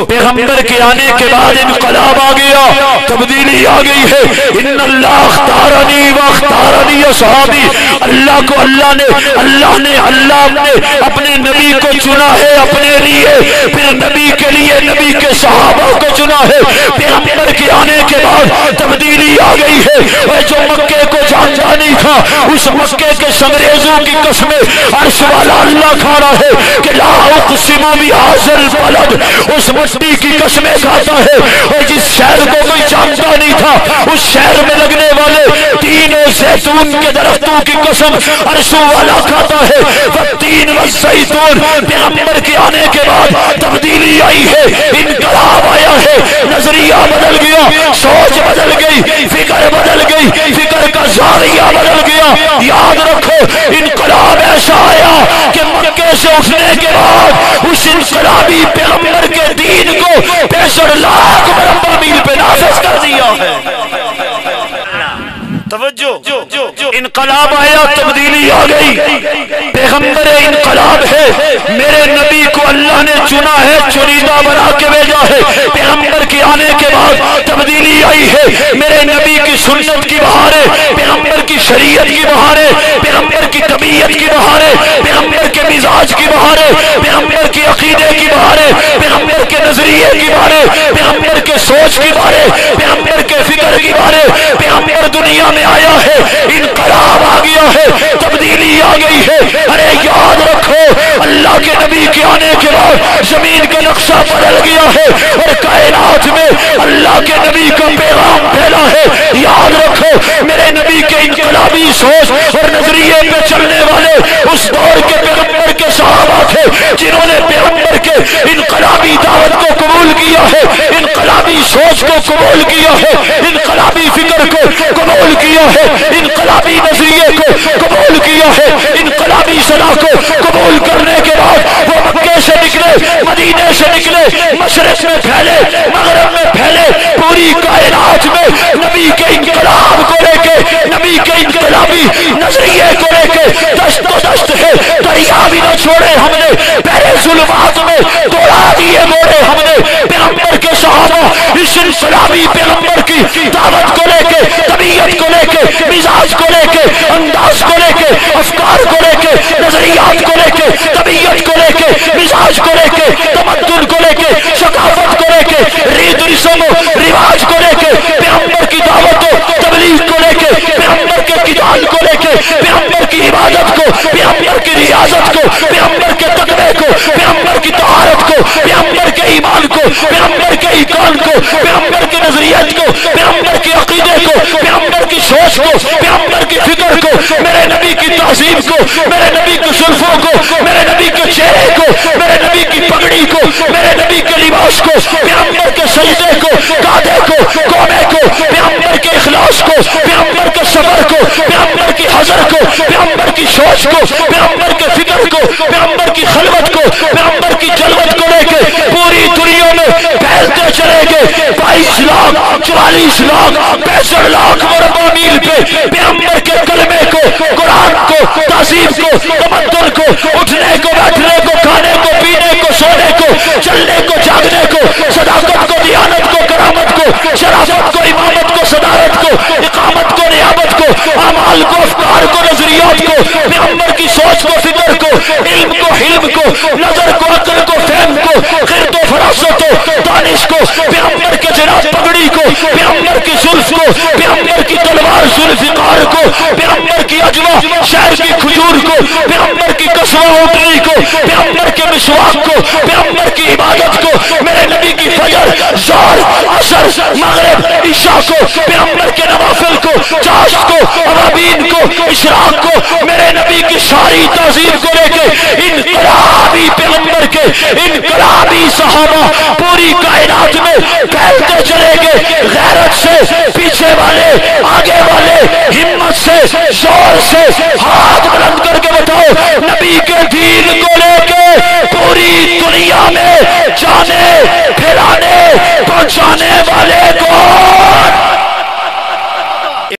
پیغمبر کے آنے کے بعد انقلاب آ گیا، تبدیلی آ گئی ہے۔ ان اللہ اختارنی واختارنی اصحابی، اللہ کو اللہ نے اپنے نبی کو چنا ہے اپنے لیے، پھر نبی کے لیے نبی کے صحابہ کو چنا ہے۔ پیغمبر کے آنے کے بعد تبدیلی آ گئی ہے۔ اور جو مکے کو جانتا نہیں تھا، اس مکے کے سنگریزوں کی قسمیں عرش والا اللہ کھا رہا ہے کہ لا اقسم بہذا البلد، اس مٹی کی قسمیں کھاتا ہے۔ اور جس شہر کو کوئی جانتا نہیں تھا، اس شہر میں لگنے والے تین و زیتون کے درختوں کی قسم عرش والا کھاتا ہے۔ والتین والزیتون، پیغمبر کے آنے کے بعد تبدیلی آئی ہے، انقلاب آیا ہے، نظریہ بدل گیا، سوچ بدل گئی، فکر بدل گئی، فکر کا زاویہ بدل گیا۔ یاد رکھو انقلاب ایسا آیا کہ مکے سے اٹھنے کے بعد اس انقلابی پیغمبر کے دین کو 65 لاکھ مربع میل پہ نافذ کر دیا ہے۔ توجہ، انقلاب آیا، تبدیلی آ گئی۔ پیغمبر انقلاب ہے، میرے نبی کو اللہ نے چنا ہے، چنیدہ بنا کے بھیجا ہے۔ پیغمبر کے آنے کے بعد تبدیلی آئی ہے، میرے نبی کی سنت کی بہاریں، پیغمبر کی شریعت کی بہاریں، پیغمبر کی طبیعت کی بہاریں، پیغمبر کے مزاج کی بہاریں، پیغمبر کی عقیدے کی بہاریں، پیغمبر کے نظریے کی بہاریں، پیغمبر کے سوچ کی بہاریں، پیغمبر کے فکر کی بہاریں۔ پیغمبر دنیا میں آیا ہے، انقلاب آ گیا ہے، تبدیلی آ گئی ہے۔ ارے یاد رکھو اللہ کے نبی کے آنے کے بعد زمین کا نقشہ بدل گیا ہے اور کائنات میں اللہ کے نبی کا پیغام پھیلا ہے۔ یاد رکھو میرے نبی کے انقلابی سوچ اور نظریے پہ چلنے والے اس دور کے پیغمبر کے صحابہ تھے جنہوں نے پیغمبر کے انقلابی دعوت کو قبول کیا ہے، انقلابی سوچ کو قبول کیا ہے، انقلابی فکر کو قبول کیا ہے، انقلابی نظریے کو قبول کیا ہے۔ انقلابی صلاح کو قبول کرنے کے بعد وہ مکے سے نکلے، مدینے سے نکلے، مشرق میں پھیلے، مغرب میں پھیلے، پوری کائنات میں نبی کے انقلاب کو لے کے، نبی کے انقلابی نظریے کو لے کے دست و دست ہے، دریا بھی نہ چھوڑے ہم نے، پہلے ظلمات میں دوڑا دیے موڑے ہم نے۔ پیغمبر کے صحابہ اس انقلابی پیغمبر کی دعوت کو لے کے، طبیعت کو لے کے، مزاج کو لے کے، انداز کو لے کے، افکار کو لے کے، نظریات کو لے کے، طبیعت کو لے کے، مزاج کو لے کے، تمدن کو لے کے، ثقافت کو لے کے، ریت رسم و رواج کو لے کے، پیغمبر کی دعوت و تبلیغ کو لے کے، پیغمبر کے قتال کو لے کے، پیغمبر کی عبادت کو، پیغمبر کی ریاضت کو، پیغمبر کے تقوی کو، پیغمبر کی طہارت کو، پیغمبر کے ایمان کو، پیغمبر کے ایقان کو، پیغمبر کے نظریت کو، پیغمبر کے عقیدے کو، پیغمبر کی سوچ کو، پیغمبر کی فکر کو، میرے نبی کی تہذیب کو، میرے نبی کی زلفوں کو، میرے نبی کے چہرے کو، میرے نبی کی پگڑی کو، میرے نبی کے لباس کو، پیغمبر کے سجدے کو، گادے کو، قومے کو، پیغمبر کے اخلاص کو، پیغمبر کے صبر کو، پیغمبر کی حضر کو، پیغمبر کی سوچ کو، پیغمبر کے فکر کو، پیغمبر کی خلوت کو، پیغمبر کی جلوت کو لے کے پوری دنیا میں پھیلتے چلے گئے۔ 22 لاکھ 44 لاکھ 65 لاکھ مربع میل پہ پیغمبر کے کلمے کو، قرآن کو، تہذیب کو، تمدن کو، اٹھنے کو، بیٹھنے کو، کھانے کو، پینے کو، سونے کو، چلنے کو، جاگنے کو، صداقت کو، دیانت کو، کرامت کو، شرافت کو، امامت کو، صدارت کو، اقامت کو، نیابت کو، اعمال کو، افکار کو، نظریات کو، پیغمبر کی سوچ کو، فکر کو، علم کو، حلم کو، نظر کو، عقل کو، فہم کو، خرد و فراست کو، دانش کو، پیغمبر کے جناب پگڑی کو، پیغمبر کی زلف کو، پیغمبر کی تلوار ذوالفقار کو، پیغمبر کی اجوا شہر کی کھجور کو، پیغمبر کی کسوہ اونٹنی کو، پیغمبر کے مسواک کو، پیغمبر کی عبادت کو، میرے نبی کی فجر، ظہر، عصر، مغرب، عشاء کو، پیغمبر کے نوافل کو، چاشت کو، عوابین کو، اشراق کو، میرے نبی کی ساری تہذیب کو لے کے انقلابی پیغمبر کے انقلابی صحابہ پوری کائنات میں پھیلتے چلے گئے۔ غیرت سے پیچھے والے، آگے والے، ہمت سے، زور سے،